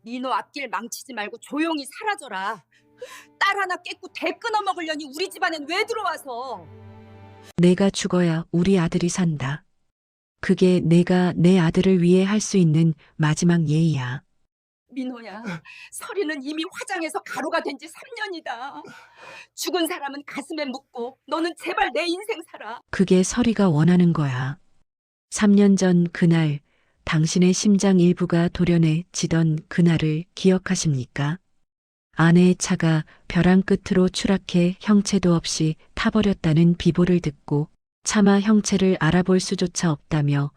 민호 앞길 망치지 말고 조용히 사라져라. 딸 하나 깼고 대 끊어 먹으려니 우리 집안엔 왜 들어와서. 내가 죽어야 우리 아들이 산다. 그게 내가 내 아들을 위해 할 수 있는 마지막 예의야. 민호야, 설이는 이미 화장해서 가루가 된 지 3년이다. 죽은 사람은 가슴에 묻고 너는 제발 내 인생 살아. 그게 설이가 원하는 거야. 3년 전 그날 당신의 심장 일부가 도련해지던 그날을 기억하십니까? 아내의 차가 벼랑 끝으로 추락해 형체도 없이 타버렸다는 비보를 듣고 차마 형체를 알아볼 수조차 없다며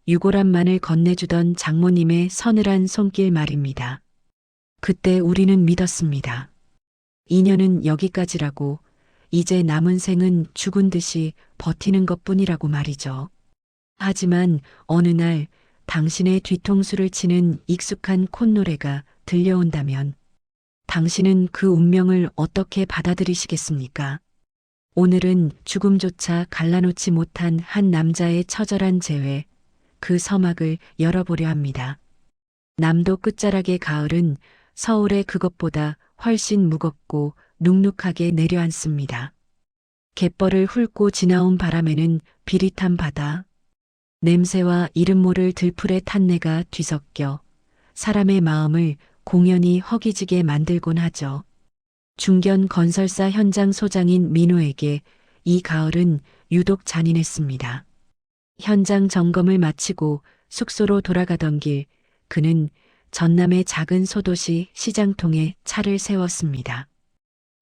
유골함만을 건네주던 장모님의 서늘한 손길 말입니다. 그때 우리는 믿었습니다. 인연은 여기까지라고, 이제 남은 생은 죽은 듯이 버티는 것뿐이라고 말이죠. 하지만 어느 날 당신의 뒤통수를 치는 익숙한 콧노래가 들려온다면 당신은 그 운명을 어떻게 받아들이시겠습니까? 오늘은 죽음조차 갈라놓지 못한 한 남자의 처절한 재회, 그 서막을 열어보려 합니다. 남도 끝자락의 가을은 서울의 그것보다 훨씬 무겁고 눅눅하게 내려앉습니다. 갯벌을 훑고 지나온 바람에는 비릿한 바다, 냄새와 이름 모를 들풀의 탄내가 뒤섞여 사람의 마음을 공연히 허기지게 만들곤 하죠. 중견 건설사 현장 소장인 민호에게 이 가을은 유독 잔인했습니다. 현장 점검을 마치고 숙소로 돌아가던 길, 그는 전남의 작은 소도시 시장통에 차를 세웠습니다.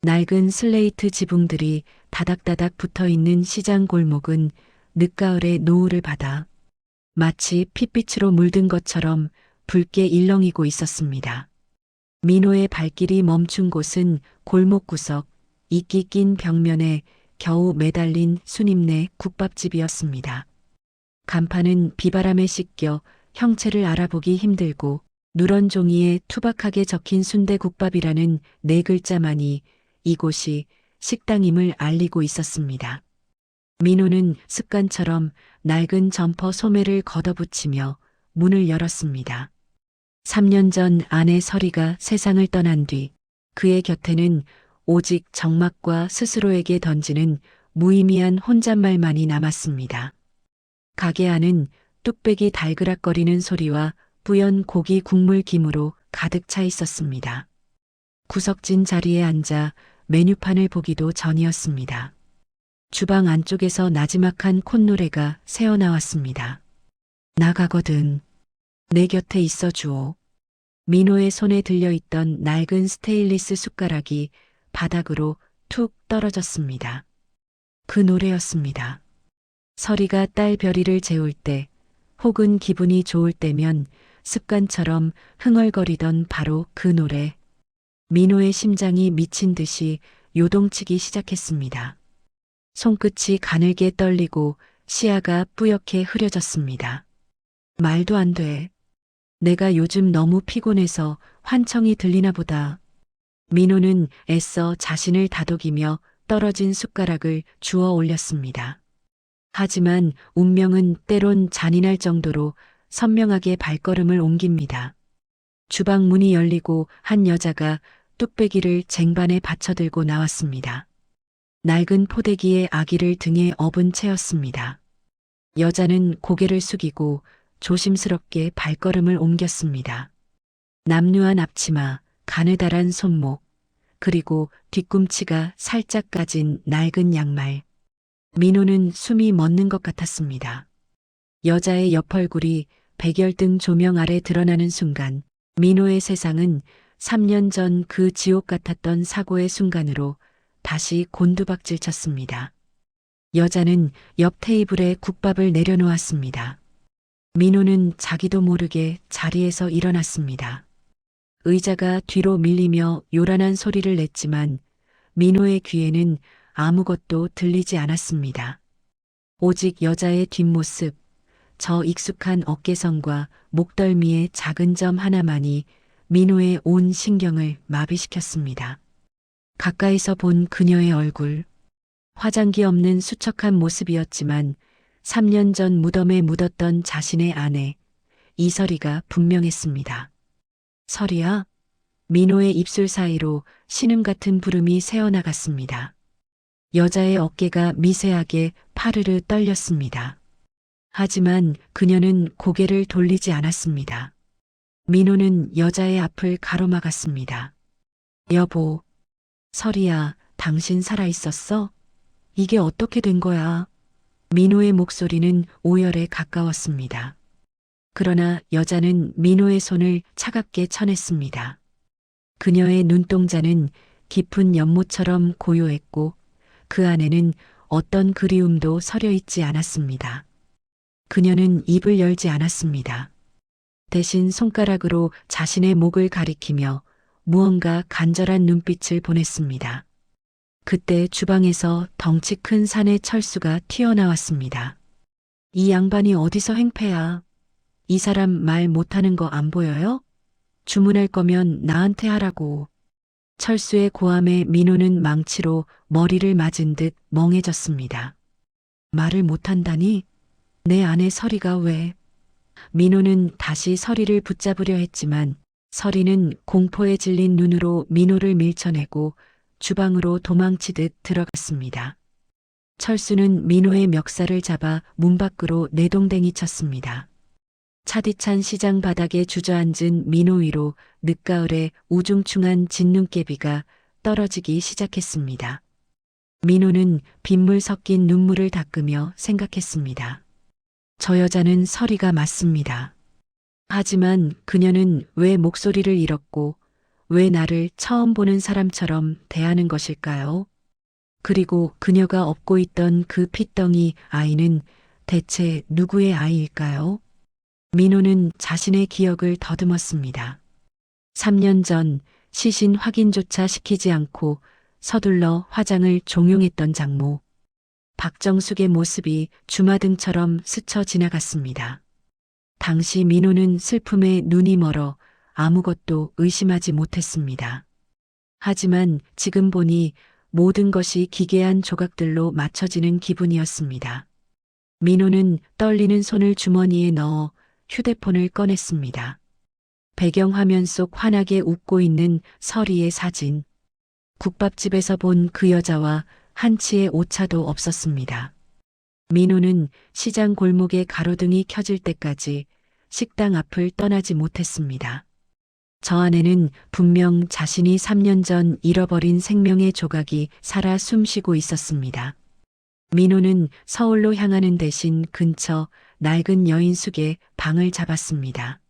낡은 슬레이트 지붕들이 다닥다닥 붙어있는 시장 골목은 늦가을의 노을을 받아 마치 핏빛으로 물든 것처럼 붉게 일렁이고 있었습니다. 민호의 발길이 멈춘 곳은 골목 구석, 이끼 낀 벽면에 겨우 매달린 순임내 국밥집이었습니다. 간판은 비바람에 씻겨 형체를 알아보기 힘들고 누런 종이에 투박하게 적힌 순대국밥이라는 네 글자만이 이곳이 식당임을 알리고 있었습니다. 민호는 습관처럼 낡은 점퍼 소매를 걷어붙이며 문을 열었습니다. 3년 전 아내 설이가 세상을 떠난 뒤 그의 곁에는 오직 적막과 스스로에게 던지는 무의미한 혼잣말만이 남았습니다. 가게 안은 뚝배기 달그락거리는 소리와 뿌연 고기 국물 김으로 가득 차 있었습니다. 구석진 자리에 앉아 메뉴판을 보기도 전이었습니다. 주방 안쪽에서 나지막한 콧노래가 새어나왔습니다. 나가거든. 내 곁에 있어 주오. 민호의 손에 들려있던 낡은 스테인리스 숟가락이 바닥으로 툭 떨어졌습니다. 그 노래였습니다. 설이가 딸 별이를 재울 때, 혹은 기분이 좋을 때면 습관처럼 흥얼거리던 바로 그 노래. 민호의 심장이 미친 듯이 요동치기 시작했습니다. 손끝이 가늘게 떨리고 시야가 뿌옇게 흐려졌습니다. 말도 안 돼. 내가 요즘 너무 피곤해서 환청이 들리나 보다. 민호는 애써 자신을 다독이며 떨어진 숟가락을 주워 올렸습니다. 하지만 운명은 때론 잔인할 정도로 선명하게 발걸음을 옮깁니다. 주방 문이 열리고 한 여자가 뚝배기를 쟁반에 받쳐들고 나왔습니다. 낡은 포대기에 아기를 등에 업은 채였습니다. 여자는 고개를 숙이고 조심스럽게 발걸음을 옮겼습니다. 남루한 앞치마, 가느다란 손목, 그리고 뒤꿈치가 살짝 까진 낡은 양말. 민호는 숨이 멎는 것 같았습니다. 여자의 옆얼굴이 백열등 조명 아래 드러나는 순간 민호의 세상은 3년 전 그 지옥 같았던 사고의 순간으로 다시 곤두박질 쳤습니다. 여자는 옆 테이블에 국밥을 내려놓았습니다. 민호는 자기도 모르게 자리에서 일어났습니다. 의자가 뒤로 밀리며 요란한 소리를 냈지만 민호의 귀에는 아무것도 들리지 않았습니다. 오직 여자의 뒷모습, 저 익숙한 어깨선과 목덜미의 작은 점 하나만이 민호의 온 신경을 마비시켰습니다. 가까이서 본 그녀의 얼굴, 화장기 없는 수척한 모습이었지만 3년 전 무덤에 묻었던 자신의 아내, 이설이가 분명했습니다. 설이야. 민호의 입술 사이로 신음 같은 부름이 새어나갔습니다. 여자의 어깨가 미세하게 파르르 떨렸습니다. 하지만 그녀는 고개를 돌리지 않았습니다. 민호는 여자의 앞을 가로막았습니다. 여보, 설이야, 당신 살아있었어? 이게 어떻게 된 거야? 민호의 목소리는 오열에 가까웠습니다. 그러나 여자는 민호의 손을 차갑게 쳐냈습니다. 그녀의 눈동자는 깊은 연못처럼 고요했고 그 안에는 어떤 그리움도 서려 있지 않았습니다. 그녀는 입을 열지 않았습니다. 대신 손가락으로 자신의 목을 가리키며 무언가 간절한 눈빛을 보냈습니다. 그때 주방에서 덩치 큰 산의 철수가 튀어나왔습니다. 이 양반이 어디서 행패야? 이 사람 말 못하는 거 안 보여요? 주문할 거면 나한테 하라고. 철수의 고함에 민호는 망치로 머리를 맞은 듯 멍해졌습니다. 말을 못한다니? 내 아내 설이가 왜? 민호는 다시 설이를 붙잡으려 했지만 설이는 공포에 질린 눈으로 민호를 밀쳐내고 주방으로 도망치듯 들어갔습니다. 철수는 민호의 멱살을 잡아 문 밖으로 내동댕이 쳤습니다. 차디찬 시장 바닥에 주저앉은 민호 위로 늦가을에 우중충한 진눈깨비가 떨어지기 시작했습니다. 민호는 빗물 섞인 눈물을 닦으며 생각했습니다. 저 여자는 설이가 맞습니다. 하지만 그녀는 왜 목소리를 잃었고 왜 나를 처음 보는 사람처럼 대하는 것일까요? 그리고 그녀가 업고 있던 그 핏덩이 아이는 대체 누구의 아이일까요? 민호는 자신의 기억을 더듬었습니다. 3년 전 시신 확인조차 시키지 않고 서둘러 화장을 종용했던 장모. 박정숙의 모습이 주마등처럼 스쳐 지나갔습니다. 당시 민호는 슬픔에 눈이 멀어 아무것도 의심하지 못했습니다. 하지만 지금 보니 모든 것이 기괴한 조각들로 맞춰지는 기분이었습니다. 민호는 떨리는 손을 주머니에 넣어 휴대폰을 꺼냈습니다. 배경화면 속 환하게 웃고 있는 설이의 사진. 국밥집에서 본 그 여자와 한치의 오차도 없었습니다. 민호는 시장 골목에 가로등이 켜질 때까지 식당 앞을 떠나지 못했습니다. 저 안에는 분명 자신이 3년 전 잃어버린 생명의 조각이 살아 숨쉬고 있었습니다. 민호는 서울로 향하는 대신 근처 낡은 여인숙의 방을 잡았습니다.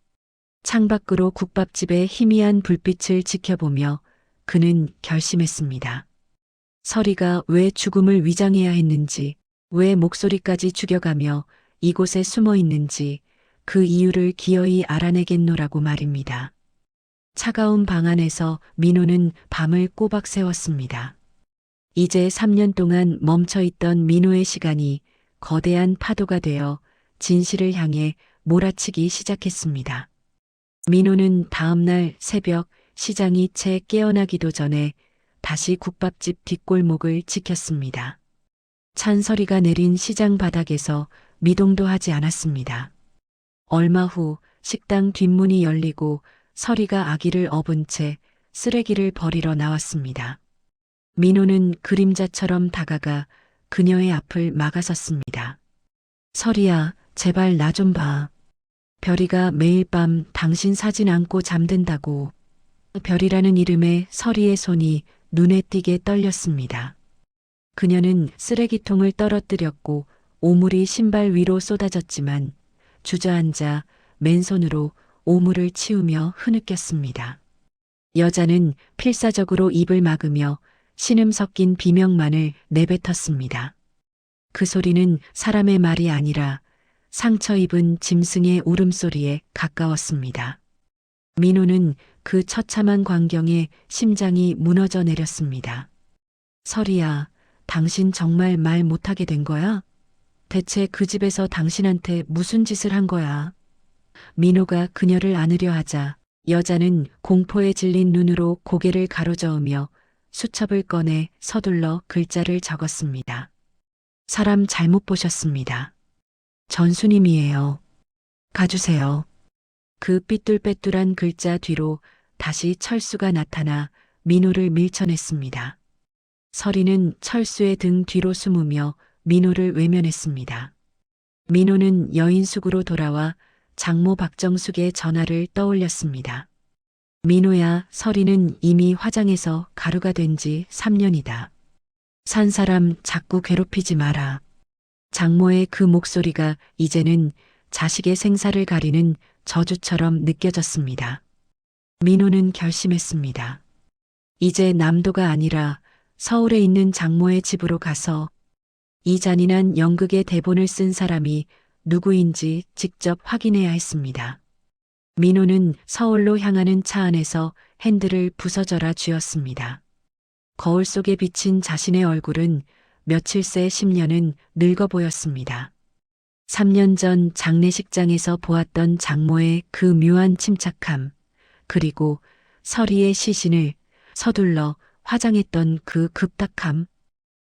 창밖으로 국밥집의 희미한 불빛을 지켜보며 그는 결심했습니다. 설이가 왜 죽음을 위장해야 했는지, 왜 목소리까지 죽여가며 이곳에 숨어 있는지 그 이유를 기어이 알아내겠노라고 말입니다. 차가운 방 안에서 민호는 밤을 꼬박 새웠습니다. 이제 3년 동안 멈춰있던 민호의 시간이 거대한 파도가 되어 진실을 향해 몰아치기 시작했습니다. 민호는 다음날 새벽 시장이 채 깨어나기도 전에 다시 국밥집 뒷골목을 지켰습니다. 찬설이가 내린 시장 바닥에서 미동도 하지 않았습니다. 얼마 후 식당 뒷문이 열리고 설이가 아기를 업은 채 쓰레기를 버리러 나왔습니다. 민호는 그림자처럼 다가가 그녀의 앞을 막아섰습니다. 설이야, 제발 나 좀 봐. 별이가 매일 밤 당신 사진 안고 잠든다고. 별이라는 이름에 설이의 손이 눈에 띄게 떨렸습니다. 그녀는 쓰레기통을 떨어뜨렸고 오물이 신발 위로 쏟아졌지만 주저앉아 맨손으로 오물을 치우며 흐느꼈습니다. 여자는 필사적으로 입을 막으며 신음 섞인 비명만을 내뱉었습니다. 그 소리는 사람의 말이 아니라 상처 입은 짐승의 울음소리에 가까웠습니다. 민호는 그 처참한 광경에 심장이 무너져 내렸습니다. 설이야, 당신 정말 말 못하게 된 거야? 대체 그 집에서 당신한테 무슨 짓을 한 거야? 민호가 그녀를 안으려 하자 여자는 공포에 질린 눈으로 고개를 가로저으며 수첩을 꺼내 서둘러 글자를 적었습니다. 사람 잘못 보셨습니다. 전수님이에요. 가주세요. 그 삐뚤빼뚤한 글자 뒤로 다시 철수가 나타나 민호를 밀쳐냈습니다. 서리는 철수의 등 뒤로 숨으며 민호를 외면했습니다. 민호는 여인숙으로 돌아와 장모 박정숙의 전화를 떠올렸습니다. 민호야, 서리는 이미 화장해서 가루가 된 지 3년이다. 산 사람 자꾸 괴롭히지 마라. 장모의 그 목소리가 이제는 자식의 생사를 가리는 저주처럼 느껴졌습니다. 민호는 결심했습니다. 이제 남도가 아니라 서울에 있는 장모의 집으로 가서 이 잔인한 연극의 대본을 쓴 사람이 누구인지 직접 확인해야 했습니다. 민호는 서울로 향하는 차 안에서 핸들을 부서져라 쥐었습니다. 거울 속에 비친 자신의 얼굴은 며칠 새 10년은 늙어 보였습니다. 3년 전 장례식장에서 보았던 장모의 그 묘한 침착함, 그리고 서리의 시신을 서둘러 화장했던 그 급박함,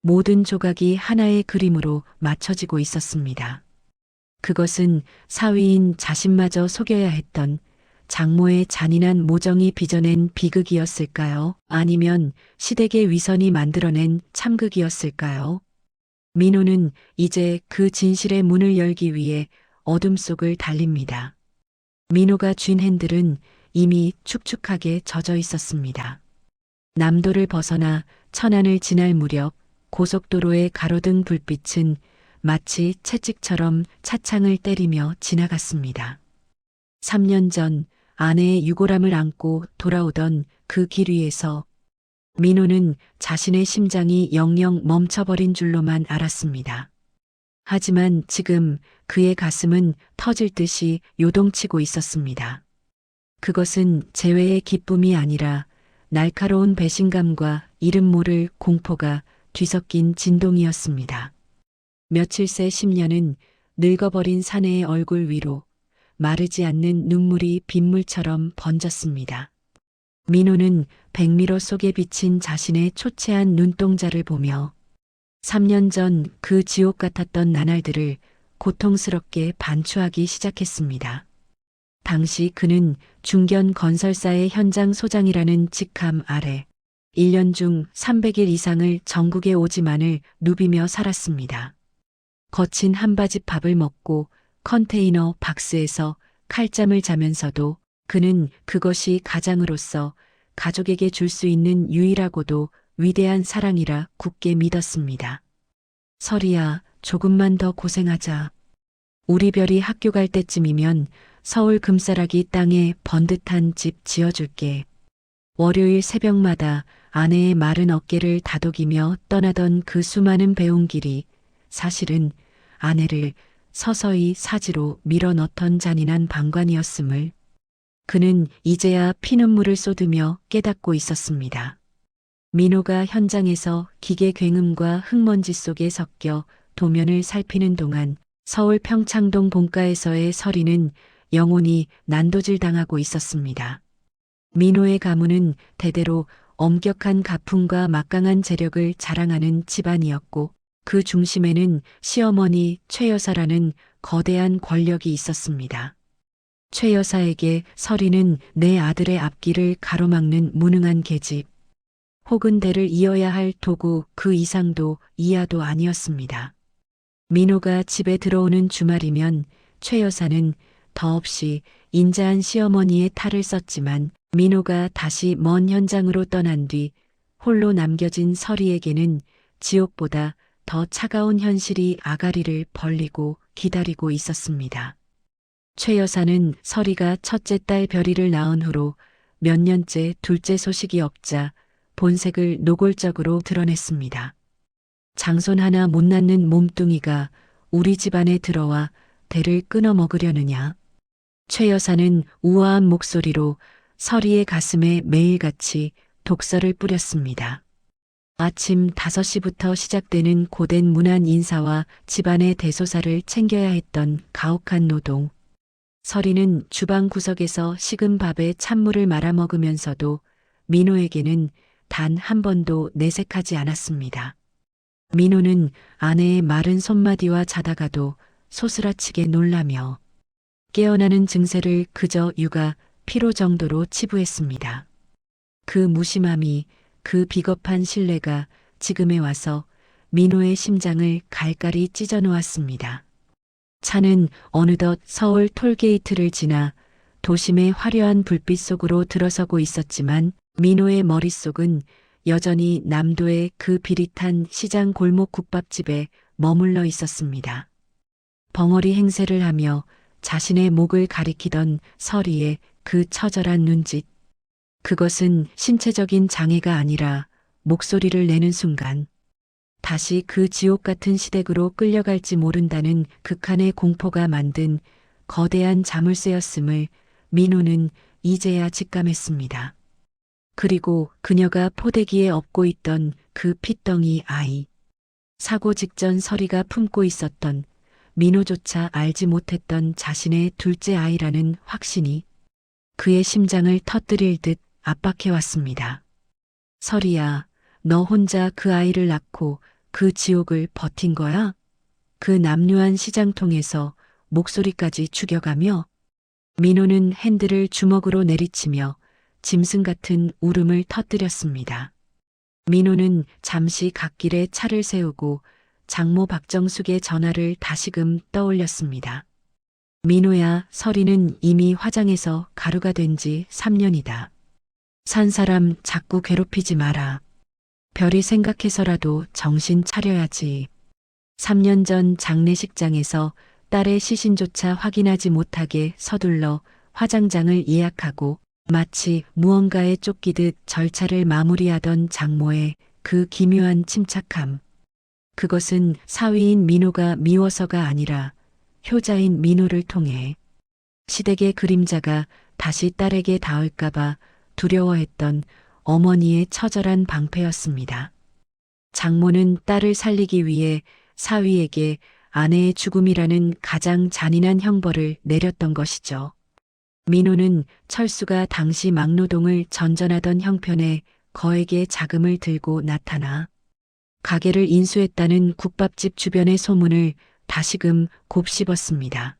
모든 조각이 하나의 그림으로 맞춰지고 있었습니다. 그것은 사위인 자신마저 속여야 했던 장모의 잔인한 모정이 빚어낸 비극이었을까요? 아니면 시댁의 위선이 만들어낸 참극이었을까요? 민호는 이제 그 진실의 문을 열기 위해 어둠 속을 달립니다. 민호가 쥔 핸들은 이미 축축하게 젖어 있었습니다. 남도를 벗어나 천안을 지날 무렵 고속도로의 가로등 불빛은 마치 채찍처럼 차창을 때리며 지나갔습니다. 3년 전 아내의 유골함을 안고 돌아오던 그 길 위에서 민호는 자신의 심장이 영영 멈춰버린 줄로만 알았습니다. 하지만 지금 그의 가슴은 터질 듯이 요동치고 있었습니다. 그것은 재회의 기쁨이 아니라 날카로운 배신감과 이름 모를 공포가 뒤섞인 진동이었습니다. 며칠 새 10년은 늙어버린 사내의 얼굴 위로 마르지 않는 눈물이 빗물처럼 번졌습니다. 민호는 백미러 속에 비친 자신의 초췌한 눈동자를 보며 3년 전 그 지옥 같았던 나날들을 고통스럽게 반추하기 시작했습니다. 당시 그는 중견 건설사의 현장 소장이라는 직함 아래 1년 중 300일 이상을 전국의 오지만을 누비며 살았습니다. 거친 한바집 밥을 먹고 컨테이너 박스에서 칼잠을 자면서도 그는 그것이 가장으로서 가족에게 줄 수 있는 유일하고도 위대한 사랑이라 굳게 믿었습니다. 서리야, 조금만 더 고생하자. 우리 별이 학교 갈 때쯤이면 서울 금싸라기 땅에 번듯한 집 지어줄게. 월요일 새벽마다 아내의 마른 어깨를 다독이며 떠나던 그 수많은 배웅길이 사실은 아내를 서서히 사지로 밀어넣던 잔인한 방관이었음을 그는 이제야 피눈물을 쏟으며 깨닫고 있었습니다. 민호가 현장에서 기계 굉음과 흙먼지 속에 섞여 도면을 살피는 동안 서울 평창동 본가에서의 서리는 영혼이 난도질 당하고 있었습니다. 민호의 가문은 대대로 엄격한 가풍과 막강한 재력을 자랑하는 집안이었고 그 중심에는 시어머니 최 여사라는 거대한 권력이 있었습니다. 최 여사에게 서리는 내 아들의 앞길을 가로막는 무능한 계집, 혹은 대를 이어야 할 도구 그 이상도 이하도 아니었습니다. 민호가 집에 들어오는 주말이면 최 여사는 더없이 인자한 시어머니의 탈을 썼지만 민호가 다시 먼 현장으로 떠난 뒤 홀로 남겨진 서리에게는 지옥보다 더 차가운 현실이 아가리를 벌리고 기다리고 있었습니다. 최 여사는 서리가 첫째 딸 별이를 낳은 후로 몇 년째 둘째 소식이 없자 본색을 노골적으로 드러냈습니다. 장손 하나 못 낳는 몸뚱이가 우리 집안에 들어와 대를 끊어 먹으려느냐. 최 여사는 우아한 목소리로 서리의 가슴에 매일같이 독서를 뿌렸습니다. 아침 5시부터 시작되는 고된 문안 인사와 집안의 대소사를 챙겨야 했던 가혹한 노동. 서리는 주방 구석에서 식은 밥에 찬물을 말아 먹으면서도 민호에게는 단 한 번도 내색하지 않았습니다. 민호는 아내의 마른 손마디와 자다가도 소스라치게 놀라며 깨어나는 증세를 그저 육아 피로 정도로 치부했습니다. 그 무심함이, 그 비겁한 신뢰가 지금에 와서 민호의 심장을 갈갈이 찢어 놓았습니다. 차는 어느덧 서울 톨게이트를 지나 도심의 화려한 불빛 속으로 들어서고 있었지만 민호의 머릿속은 여전히 남도의 그 비릿한 시장 골목 국밥집에 머물러 있었습니다. 벙어리 행세를 하며 자신의 목을 가리키던 서리의 그 처절한 눈짓. 그것은 신체적인 장애가 아니라 목소리를 내는 순간 다시 그 지옥 같은 시댁으로 끌려갈지 모른다는 극한의 공포가 만든 거대한 자물쇠였음을 민호는 이제야 직감했습니다. 그리고 그녀가 포대기에 업고 있던 그 핏덩이 아이. 사고 직전 서리가 품고 있었던 민호조차 알지 못했던 자신의 둘째 아이라는 확신이 그의 심장을 터뜨릴 듯 압박해왔습니다. 서리야, 너 혼자 그 아이를 낳고 그 지옥을 버틴 거야? 그 남루한 시장통에서 목소리까지 죽여가며 민호는 핸들을 주먹으로 내리치며 짐승 같은 울음을 터뜨렸습니다. 민호는 잠시 갓길에 차를 세우고 장모 박정숙의 전화를 다시금 떠올렸습니다. 민호야, 서리는 이미 화장해서 가루가 된 지 3년이다. 산 사람 자꾸 괴롭히지 마라. 별이 생각해서라도 정신 차려야지. 3년 전 장례식장에서 딸의 시신조차 확인하지 못하게 서둘러 화장장을 예약하고 마치 무언가에 쫓기듯 절차를 마무리하던 장모의 그 기묘한 침착함. 그것은 사위인 민호가 미워서가 아니라 효자인 민호를 통해 시댁의 그림자가 다시 딸에게 닿을까봐 두려워했던 어머니의 처절한 방패였습니다. 장모는 딸을 살리기 위해 사위에게 아내의 죽음이라는 가장 잔인한 형벌을 내렸던 것이죠. 민호는 철수가 당시 막노동을 전전하던 형편에 거액의 자금을 들고 나타나 가게를 인수했다는 국밥집 주변의 소문을 다시금 곱씹었습니다.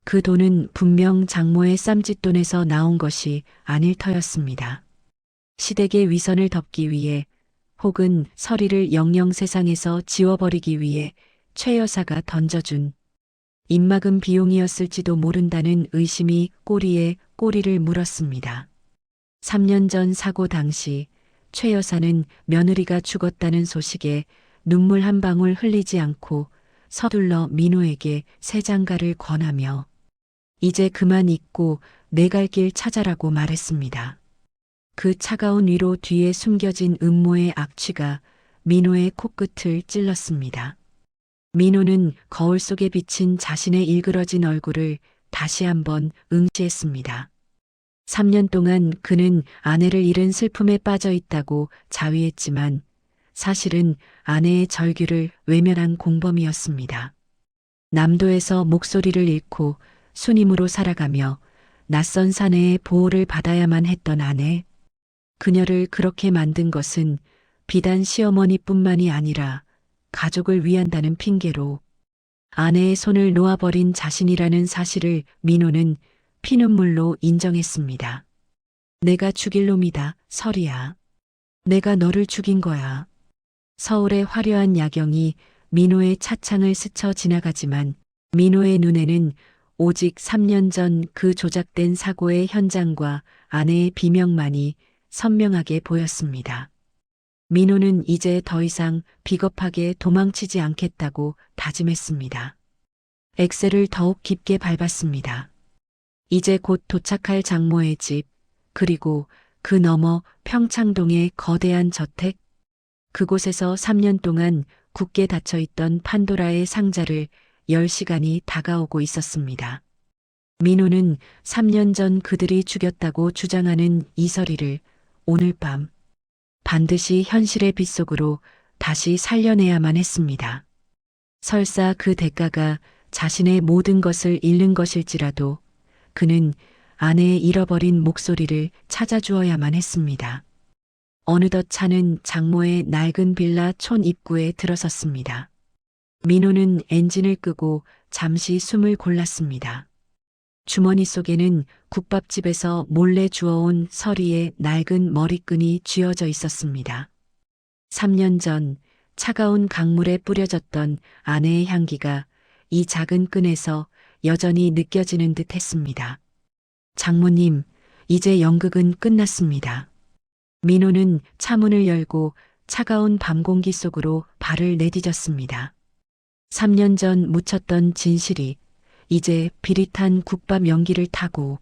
그 돈은 분명 장모의 쌈짓돈에서 나온 것이 아닐 터였습니다. 시댁의 위선을 덮기 위해 혹은 서리를 영영 세상에서 지워버리기 위해 최 여사가 던져준 입막음 비용이었을지도 모른다는 의심이 꼬리에 꼬리를 물었습니다. 3년 전 사고 당시 최 여사는 며느리가 죽었다는 소식에 눈물 한 방울 흘리지 않고 서둘러 민호에게 새 장가를 권하며 이제 그만 잊고 내 갈 길 찾아라고 말했습니다. 그 차가운 위로 뒤에 숨겨진 음모의 악취가 민호의 코끝을 찔렀습니다. 민호는 거울 속에 비친 자신의 일그러진 얼굴을 다시 한번 응시했습니다. 3년 동안 그는 아내를 잃은 슬픔에 빠져 있다고 자위했지만 사실은 아내의 절규를 외면한 공범이었습니다. 남도에서 목소리를 잃고 순임으로 살아가며 낯선 사내의 보호를 받아야만 했던 아내. 그녀를 그렇게 만든 것은 비단 시어머니뿐만이 아니라 가족을 위한다는 핑계로 아내의 손을 놓아버린 자신이라는 사실을 민호는 피눈물로 인정했습니다. 내가 죽일 놈이다, 서리야. 내가 너를 죽인 거야. 서울의 화려한 야경이 민호의 차창을 스쳐 지나가지만 민호의 눈에는 오직 3년 전 그 조작된 사고의 현장과 아내의 비명만이 선명하게 보였습니다. 민호는 이제 더 이상 비겁하게 도망치지 않겠다고 다짐했습니다. 엑셀을 더욱 깊게 밟았습니다. 이제 곧 도착할 장모의 집, 그리고 그 너머 평창동의 거대한 저택, 그곳에서 3년 동안 굳게 닫혀있던 판도라의 상자를 열 시간이 다가오고 있었습니다. 민호는 3년 전 그들이 죽였다고 주장하는 이설이를 오늘 밤 반드시 현실의 빗속으로 다시 살려내야만 했습니다. 설사 그 대가가 자신의 모든 것을 잃는 것일지라도 그는 아내의 잃어버린 목소리를 찾아주어야만 했습니다. 어느덧 차는 장모의 낡은 빌라 촌 입구에 들어섰습니다. 민호는 엔진을 끄고 잠시 숨을 골랐습니다. 주머니 속에는 국밥집에서 몰래 주워온 서리의 낡은 머리끈이 쥐어져 있었습니다. 3년 전 차가운 강물에 뿌려졌던 아내의 향기가 이 작은 끈에서 여전히 느껴지는 듯 했습니다. 장모님, 이제 연극은 끝났습니다. 민호는 차문을 열고 차가운 밤 공기 속으로 발을 내디뎠습니다. 3년 전 묻혔던 진실이 이제 비릿한 국밥 연기를 타고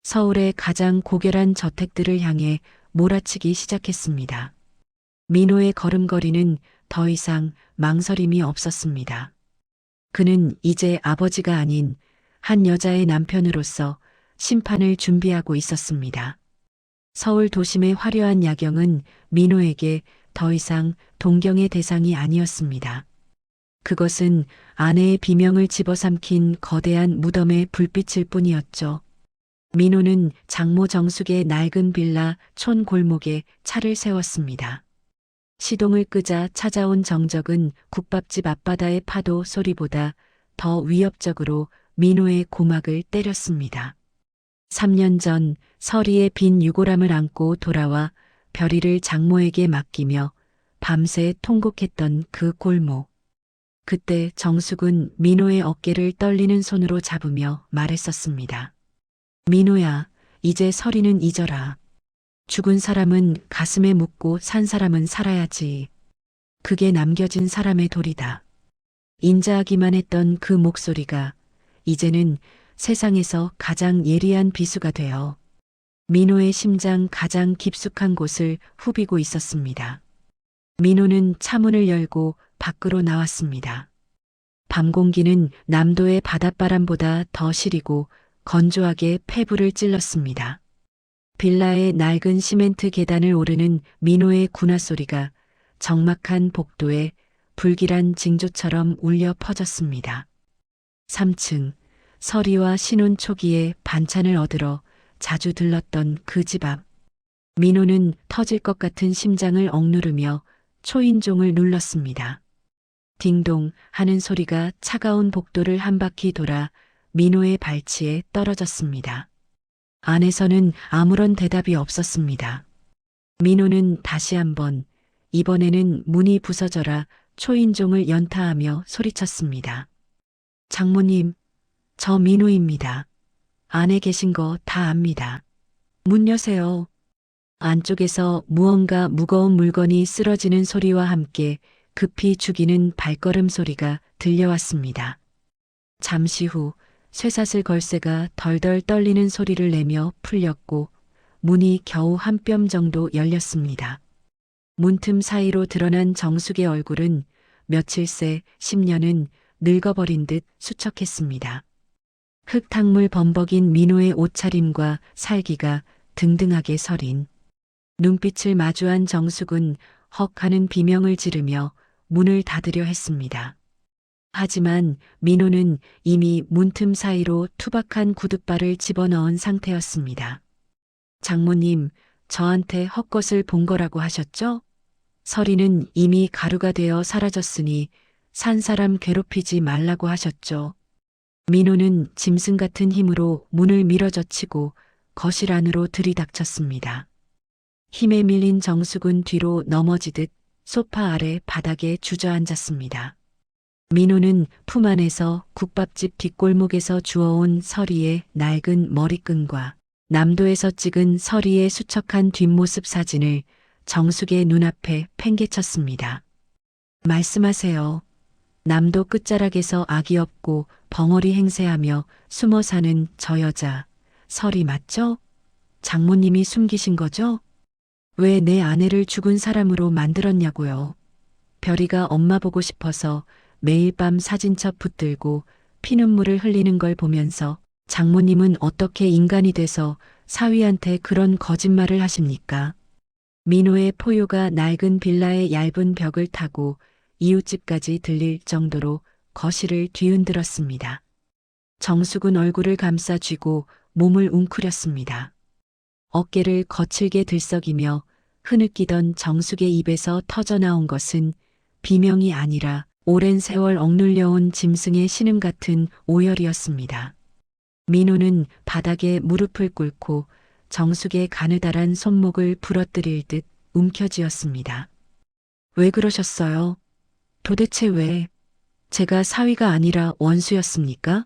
서울의 가장 고결한 저택들을 향해 몰아치기 시작했습니다. 민호의 걸음걸이는 더 이상 망설임이 없었습니다. 그는 이제 아버지가 아닌 한 여자의 남편으로서 심판을 준비하고 있었습니다. 서울 도심의 화려한 야경은 민호에게 더 이상 동경의 대상이 아니었습니다. 그것은 아내의 비명을 집어삼킨 거대한 무덤의 불빛일 뿐이었죠. 민호는 장모 정숙의 낡은 빌라 촌 골목에 차를 세웠습니다. 시동을 끄자 찾아온 정적은 국밥집 앞바다의 파도 소리보다 더 위협적으로 민호의 고막을 때렸습니다. 3년 전 서리의 빈 유골함을 안고 돌아와 별이를 장모에게 맡기며 밤새 통곡했던 그 골목. 그때 정숙은 민호의 어깨를 떨리는 손으로 잡으며 말했었습니다. 민호야, 이제 서리는 잊어라. 죽은 사람은 가슴에 묻고 산 사람은 살아야지. 그게 남겨진 사람의 도리다. 인자하기만 했던 그 목소리가 이제는 세상에서 가장 예리한 비수가 되어 민호의 심장 가장 깊숙한 곳을 후비고 있었습니다. 민호는 차문을 열고 밖으로 나왔습니다. 밤 공기는 남도의 바닷바람보다 더 시리고 건조하게 폐부를 찔렀습니다. 빌라의 낡은 시멘트 계단을 오르는 민호의 군화 소리가 적막한 복도에 불길한 징조처럼 울려 퍼졌습니다. 3층, 서리와 신혼 초기에 반찬을 얻으러 자주 들렀던 그 집 앞. 민호는 터질 것 같은 심장을 억누르며 초인종을 눌렀습니다. 딩동 하는 소리가 차가운 복도를 한 바퀴 돌아 민호의 발치에 떨어졌습니다. 안에서는 아무런 대답이 없었습니다. 민호는 다시 한번, 이번에는 문이 부서져라 초인종을 연타하며 소리쳤습니다. 장모님, 저 민호입니다. 안에 계신 거 다 압니다. 문 여세요. 안쪽에서 무언가 무거운 물건이 쓰러지는 소리와 함께 급히 죽이는 발걸음 소리가 들려왔습니다. 잠시 후 쇠사슬 걸쇠가 덜덜 떨리는 소리를 내며 풀렸고 문이 겨우 한 뼘 정도 열렸습니다. 문틈 사이로 드러난 정숙의 얼굴은 며칠 새 10년은 늙어버린 듯 수척했습니다. 흙탕물 범벅인 민호의 옷차림과 살기가 등등하게 서린 눈빛을 마주한 정숙은 헉 하는 비명을 지르며 문을 닫으려 했습니다. 하지만 민호는 이미 문틈 사이로 투박한 구둣발을 집어넣은 상태였습니다. 장모님, 저한테 헛것을 본 거라고 하셨죠? 서리는 이미 가루가 되어 사라졌으니 산 사람 괴롭히지 말라고 하셨죠. 민호는 짐승 같은 힘으로 문을 밀어젖히고 거실 안으로 들이닥쳤습니다. 힘에 밀린 정숙은 뒤로 넘어지듯 소파 아래 바닥에 주저앉았습니다. 민호는 품 안에서 국밥집 뒷골목에서 주워온 서리의 낡은 머리끈과 남도에서 찍은 서리의 수척한 뒷모습 사진을 정숙의 눈앞에 팽개쳤습니다. 말씀하세요. 남도 끝자락에서 아기 없고 벙어리 행세하며 숨어 사는 저 여자, 서리 맞죠? 장모님이 숨기신 거죠? 왜 내 아내를 죽은 사람으로 만들었냐고요. 별이가 엄마 보고 싶어서 매일 밤 사진첩 붙들고 피눈물을 흘리는 걸 보면서 장모님은 어떻게 인간이 돼서 사위한테 그런 거짓말을 하십니까? 민호의 포효가 낡은 빌라의 얇은 벽을 타고 이웃집까지 들릴 정도로 거실을 뒤흔들었습니다. 정숙은 얼굴을 감싸 쥐고 몸을 웅크렸습니다. 어깨를 거칠게 들썩이며 흐느끼던 정숙의 입에서 터져나온 것은 비명이 아니라 오랜 세월 억눌려온 짐승의 신음 같은 오열이었습니다. 민호는 바닥에 무릎을 꿇고 정숙의 가느다란 손목을 부러뜨릴 듯 움켜쥐었습니다. 왜 그러셨어요? 도대체 왜? 제가 사위가 아니라 원수였습니까?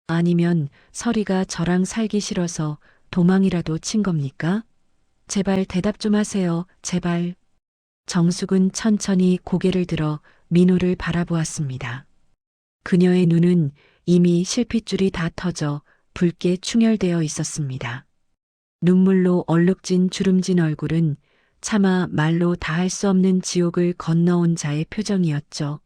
아니면 설이가 저랑 살기 싫어서 도망이라도 친 겁니까? 제발 대답 좀 하세요. 제발. 정숙은 천천히 고개를 들어 민호를 바라보았습니다. 그녀의 눈은 이미 실핏줄이 다 터져 붉게 충혈되어 있었습니다. 눈물로 얼룩진 주름진 얼굴은 차마 말로 다 할 수 없는 지옥을 건너온 자의 표정이었죠.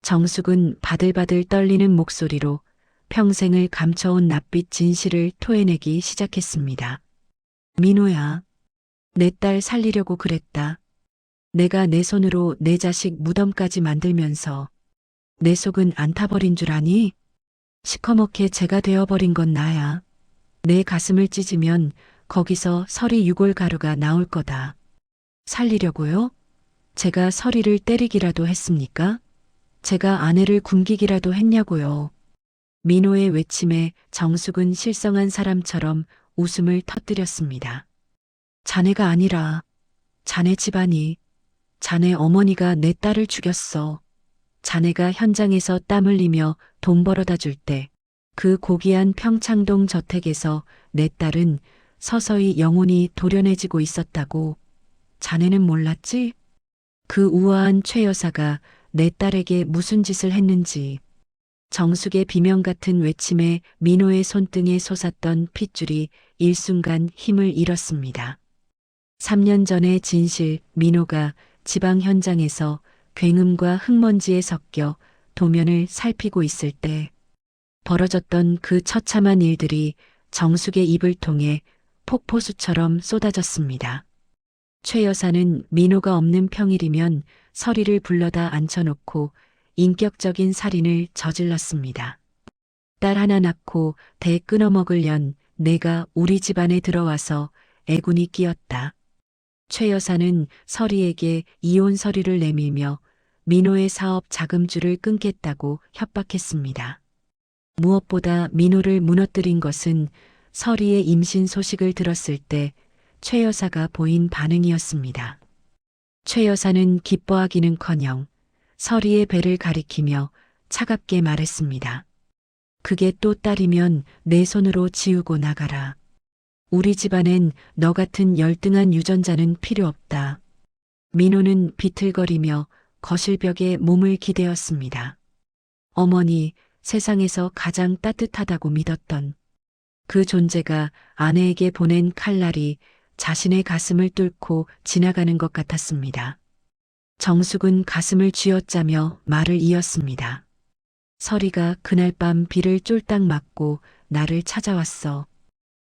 정숙은 바들바들 떨리는 목소리로 평생을 감춰온 낯빛 진실을 토해내기 시작했습니다. 민호야, 내 딸 살리려고 그랬다. 내가 내 손으로 내 자식 무덤까지 만들면서 내 속은 안 타버린 줄 아니? 시커멓게 죄가 되어버린 건 나야. 내 가슴을 찢으면 거기서 설이 유골 가루가 나올 거다. 살리려고요? 제가 설이를 때리기라도 했습니까? 제가 아내를 굶기기라도 했냐고요. 민호의 외침에 정숙은 실성한 사람처럼 웃음을 터뜨렸습니다. 자네가 아니라 자네 집안이, 자네 어머니가 내 딸을 죽였어. 자네가 현장에서 땀 흘리며 돈 벌어다 줄 때 그 고귀한 평창동 저택에서 내 딸은 서서히 영혼이 도련해지고 있었다고. 자네는 몰랐지? 그 우아한 최 여사가 내 딸에게 무슨 짓을 했는지. 정숙의 비명 같은 외침에 민호의 손등에 솟았던 핏줄이 일순간 힘을 잃었습니다. 3년 전의 진실, 민호가 지방 현장에서 굉음과 흙먼지에 섞여 도면을 살피고 있을 때 벌어졌던 그 처참한 일들이 정숙의 입을 통해 폭포수처럼 쏟아졌습니다. 최 여사는 민호가 없는 평일이면 설이를 불러다 앉혀놓고 인격적인 살인을 저질렀습니다. 딸 하나 낳고 대 끊어먹으련 내가 우리 집안에 들어와서 애군이 끼었다. 최 여사는 설이에게 이혼 서류를 내밀며 민호의 사업 자금줄을 끊겠다고 협박했습니다. 무엇보다 민호를 무너뜨린 것은 설이의 임신 소식을 들었을 때 최 여사가 보인 반응이었습니다. 최 여사는 기뻐하기는커녕 설이의 배를 가리키며 차갑게 말했습니다. 그게 또 딸이면 내 손으로 지우고 나가라. 우리 집안엔 너 같은 열등한 유전자는 필요 없다. 민호는 비틀거리며 거실벽에 몸을 기대었습니다. 어머니, 세상에서 가장 따뜻하다고 믿었던 그 존재가 아내에게 보낸 칼날이 자신의 가슴을 뚫고 지나가는 것 같았습니다. 정숙은 가슴을 쥐어짜며 말을 이었습니다. 설이가 그날 밤 비를 쫄딱 맞고 나를 찾아왔어.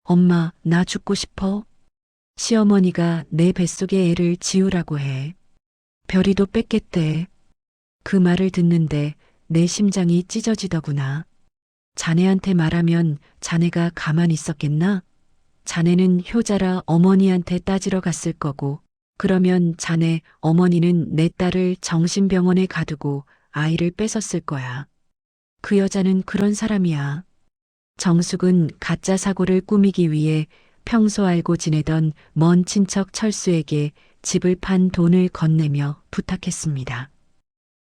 엄마, 나 죽고 싶어? 시어머니가 내 뱃속의 애를 지우라고 해. 별이도 뺏겠대. 그 말을 듣는데 내 심장이 찢어지더구나. 자네한테 말하면 자네가 가만히 있었겠나? 자네는 효자라 어머니한테 따지러 갔을 거고, 그러면 자네 어머니는 내 딸을 정신병원에 가두고 아이를 뺏었을 거야. 그 여자는 그런 사람이야. 정숙은 가짜 사고를 꾸미기 위해 평소 알고 지내던 먼 친척 철수에게 집을 판 돈을 건네며 부탁했습니다.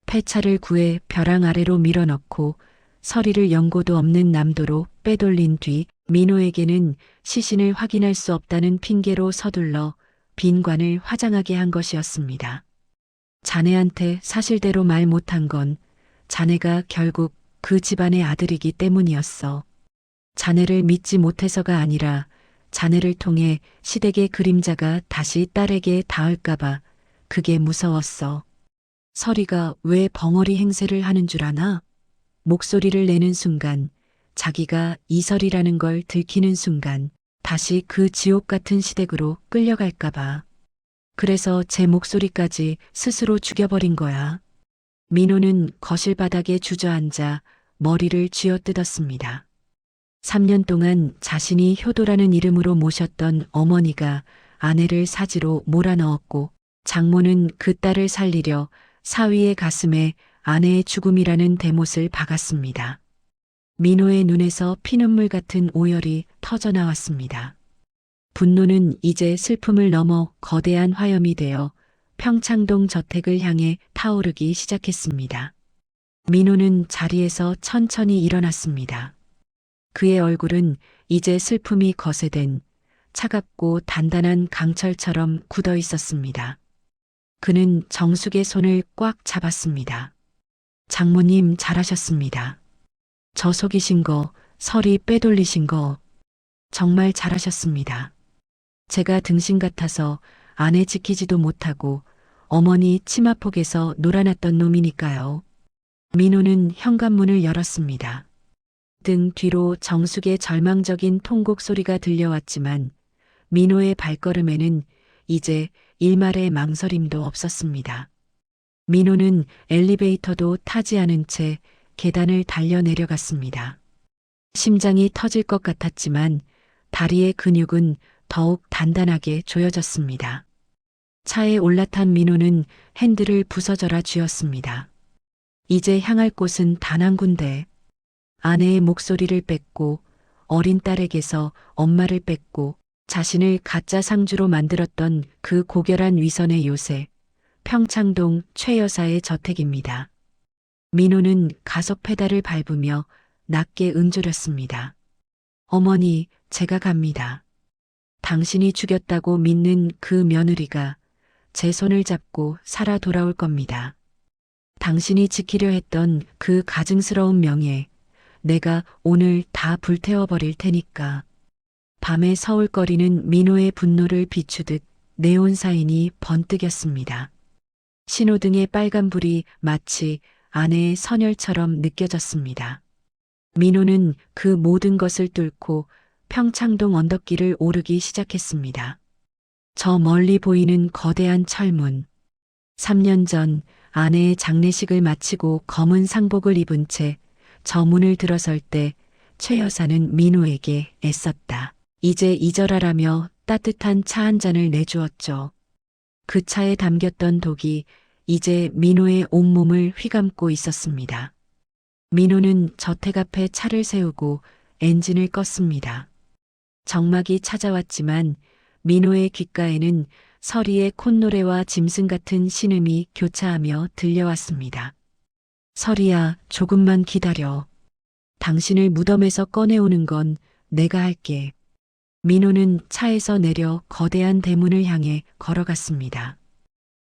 폐차를 구해 벼랑 아래로 밀어넣고 서리를 연고도 없는 남도로 빼돌린 뒤 민호에게는 시신을 확인할 수 없다는 핑계로 서둘러 빈관을 화장하게 한 것이었습니다. 자네한테 사실대로 말 못한 건 자네가 결국 그 집안의 아들이기 때문이었어. 자네를 믿지 못해서가 아니라 자네를 통해 시댁의 그림자가 다시 딸에게 닿을까봐 그게 무서웠어. 설이가 왜 벙어리 행세를 하는 줄 아나? 목소리를 내는 순간, 자기가 이설이라는 걸 들키는 순간 다시 그 지옥 같은 시댁으로 끌려갈까봐. 그래서 제 목소리까지 스스로 죽여버린 거야. 민호는 거실 바닥에 주저앉아 머리를 쥐어뜯었습니다. 3년 동안 자신이 효도라는 이름으로 모셨던 어머니가 아내를 사지로 몰아넣었고 장모는 그 딸을 살리려 사위의 가슴에 아내의 죽음이라는 대못을 박았습니다. 민호의 눈에서 피눈물 같은 오열이 터져나왔습니다. 분노는 이제 슬픔을 넘어 거대한 화염이 되어 평창동 저택을 향해 타오르기 시작했습니다. 민호는 자리에서 천천히 일어났습니다. 그의 얼굴은 이제 슬픔이 거세된 차갑고 단단한 강철처럼 굳어 있었습니다. 그는 정숙의 손을 꽉 잡았습니다. 장모님 잘하셨습니다. 저 속이신 거, 설이 빼돌리신 거, 정말 잘하셨습니다. 제가 등신 같아서 아내 지키지도 못하고 어머니 치마폭에서 놀아났던 놈이니까요. 민호는 현관문을 열었습니다. 등 뒤로 정숙의 절망적인 통곡 소리가 들려왔지만 민호의 발걸음에는 이제 일말의 망설임도 없었습니다. 민호는 엘리베이터도 타지 않은 채 계단을 달려 내려갔습니다. 심장이 터질 것 같았지만 다리의 근육은 더욱 단단하게 조여졌습니다. 차에 올라탄 민호는 핸들을 부서져라 쥐었습니다. 이제 향할 곳은 단 한 군데. 아내의 목소리를 뺏고 어린 딸에게서 엄마를 뺏고 자신을 가짜 상주로 만들었던 그 고결한 위선의 요새, 평창동 최 여사의 저택입니다. 민호는 가속 페달을 밟으며 낮게 응조렸습니다. 어머니, 제가 갑니다. 당신이 죽였다고 믿는 그 며느리가 제 손을 잡고 살아 돌아올 겁니다. 당신이 지키려 했던 그 가증스러운 명예, 내가 오늘 다 불태워버릴 테니까. 밤에 서울거리는 민호의 분노를 비추듯 네온사인이 번뜩였습니다. 신호등의 빨간불이 마치 아내의 선혈처럼 느껴졌습니다. 민호는 그 모든 것을 뚫고 평창동 언덕길을 오르기 시작했습니다. 저 멀리 보이는 거대한 철문. 3년 전 아내의 장례식을 마치고 검은 상복을 입은 채 저 문을 들어설 때 최 여사는 민호에게 애썼다. 이제 잊어라라며 따뜻한 차 한 잔을 내주었죠. 그 차에 담겼던 독이 이제 민호의 온몸을 휘감고 있었습니다. 민호는 저택 앞에 차를 세우고 엔진을 껐습니다. 정막이 찾아왔지만 민호의 귓가에는 서리의 콧노래와 짐승 같은 신음이 교차하며 들려왔습니다. 서리야, 조금만 기다려. 당신을 무덤에서 꺼내오는 건 내가 할게. 민호는 차에서 내려 거대한 대문을 향해 걸어갔습니다.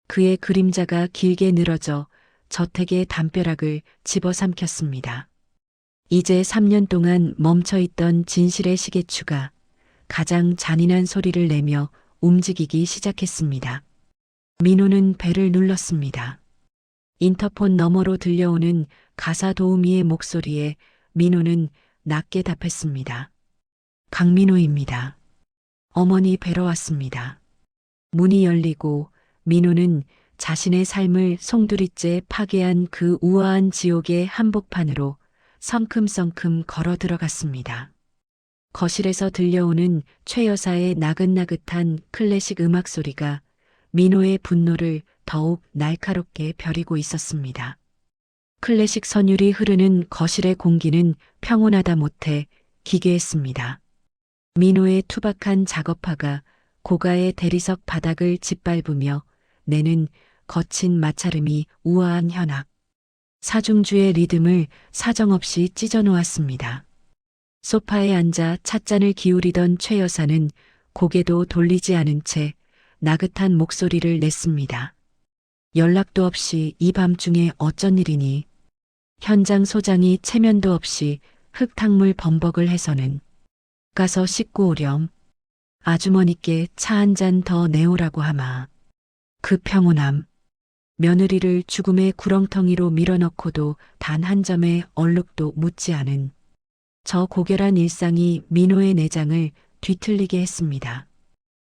그의 그림자가 길게 늘어져 저택의 담벼락을 집어삼켰습니다. 이제 3년 동안 멈춰있던 진실의 시계추가 가장 잔인한 소리를 내며 움직이기 시작했습니다. 민호는 벨을 눌렀습니다. 인터폰 너머로 들려오는 가사 도우미의 목소리에 민호는 낮게 답했습니다. 강민호입니다. 어머니 뵈러 왔습니다. 문이 열리고 민호는 자신의 삶을 송두리째 파괴한 그 우아한 지옥의 한복판으로 성큼성큼 걸어 들어갔습니다. 거실에서 들려오는 최 여사의 나긋나긋한 클래식 음악 소리가 민호의 분노를 더욱 날카롭게 벼리고 있었습니다. 클래식 선율이 흐르는 거실의 공기는 평온하다 못해 기괴했습니다. 민호의 투박한 작업화가 고가의 대리석 바닥을 짓밟으며 내는 거친 마찰음이 우아한 현악. 사중주의 리듬을 사정없이 찢어놓았습니다. 소파에 앉아 찻잔을 기울이던 최 여사는 고개도 돌리지 않은 채 나긋한 목소리를 냈습니다. 연락도 없이 이 밤중에 어쩐 일이니? 현장 소장이 체면도 없이 흙탕물 범벅을 해서는 가서 씻고 오렴. 아주머니께 차 한 잔 더 내오라고 하마. 그 평온함. 며느리를 죽음의 구렁텅이로 밀어넣고도 단 한 점의 얼룩도 묻지 않은 저 고결한 일상이 민호의 내장을 뒤틀리게 했습니다.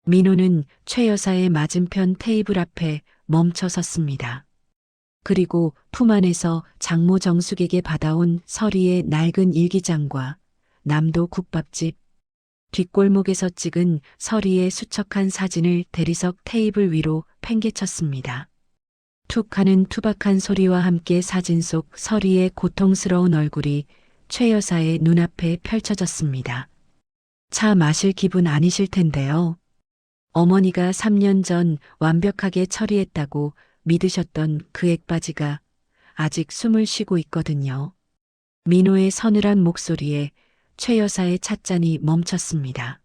민호는 최 여사의 맞은편 테이블 앞에 멈춰 섰습니다. 그리고 품 안에서 장모 정숙에게 받아온 서리의 낡은 일기장과 남도 국밥집, 뒷골목에서 찍은 서리의 수척한 사진을 대리석 테이블 위로 팽개쳤습니다. 툭 하는 투박한 소리와 함께 사진 속 서리의 고통스러운 얼굴이 최 여사의 눈앞에 펼쳐졌습니다. 차 마실 기분 아니실 텐데요. 어머니가 3년 전 완벽하게 처리했다고 믿으셨던 그 액바지가 아직 숨을 쉬고 있거든요. 민호의 서늘한 목소리에 최 여사의 찻잔이 멈췄습니다.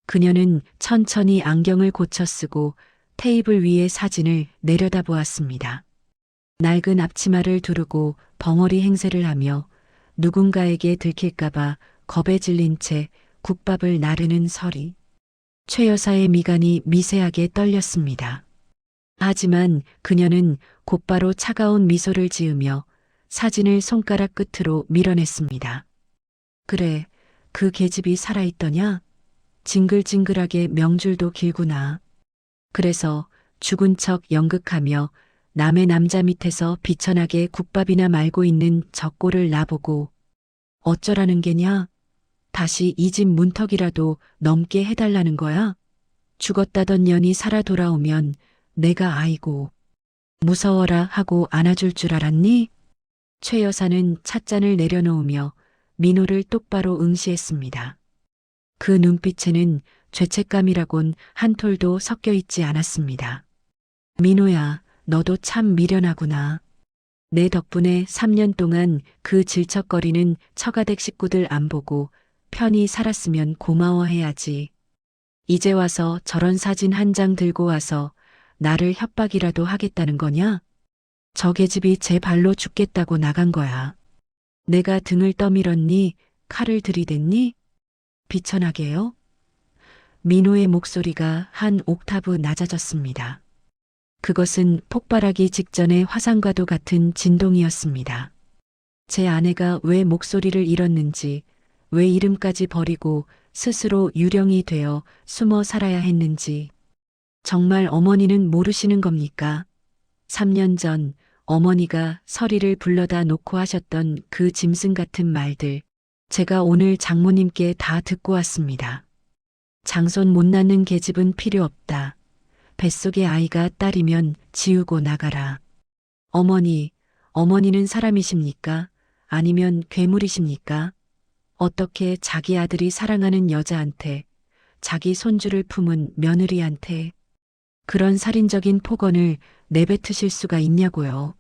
그녀는 천천히 안경을 고쳐 쓰고 테이블 위의 사진을 내려다보았습니다. 낡은 앞치마를 두르고 벙어리 행세를 하며 누군가에게 들킬까봐 겁에 질린 채 국밥을 나르는 서리. 최 여사의 미간이 미세하게 떨렸습니다. 하지만 그녀는 곧바로 차가운 미소를 지으며 사진을 손가락 끝으로 밀어냈습니다. 그래, 그 계집이 살아있더냐? 징글징글하게 명줄도 길구나. 그래서 죽은 척 연극하며 남의 남자 밑에서 비천하게 국밥이나 말고 있는 저 꼴을 나보고 어쩌라는 게냐? 다시 이 집 문턱이라도 넘게 해달라는 거야? 죽었다던 년이 살아 돌아오면 내가 아이고 무서워라 하고 안아줄 줄 알았니? 최 여사는 찻잔을 내려놓으며 민호를 똑바로 응시했습니다. 그 눈빛에는 죄책감이라곤 한 톨도 섞여 있지 않았습니다. 민호야, 너도 참 미련하구나. 내 덕분에 3년 동안 그 질척거리는 처가댁 식구들 안 보고 편히 살았으면 고마워해야지. 이제 와서 저런 사진 한 장 들고 와서 나를 협박이라도 하겠다는 거냐? 저 계집이 제 발로 죽겠다고 나간 거야. 내가 등을 떠밀었니? 칼을 들이댔니? 비천하게요? 민호의 목소리가 한 옥타브 낮아졌습니다. 그것은 폭발하기 직전의 화상과도 같은 진동이었습니다. 제 아내가 왜 목소리를 잃었는지, 왜 이름까지 버리고 스스로 유령이 되어 숨어 살아야 했는지, 정말 어머니는 모르시는 겁니까? 3년 전 어머니가 서리를 불러다 놓고 하셨던 그 짐승 같은 말들, 제가 오늘 장모님께 다 듣고 왔습니다. 장손 못 낳는 계집은 필요 없다. 뱃속의 아이가 딸이면 지우고 나가라. 어머니는 사람이십니까? 아니면 괴물이십니까? 어떻게 자기 아들이 사랑하는 여자한테, 자기 손주를 품은 며느리한테 그런 살인적인 폭언을 내뱉으실 수가 있냐고요.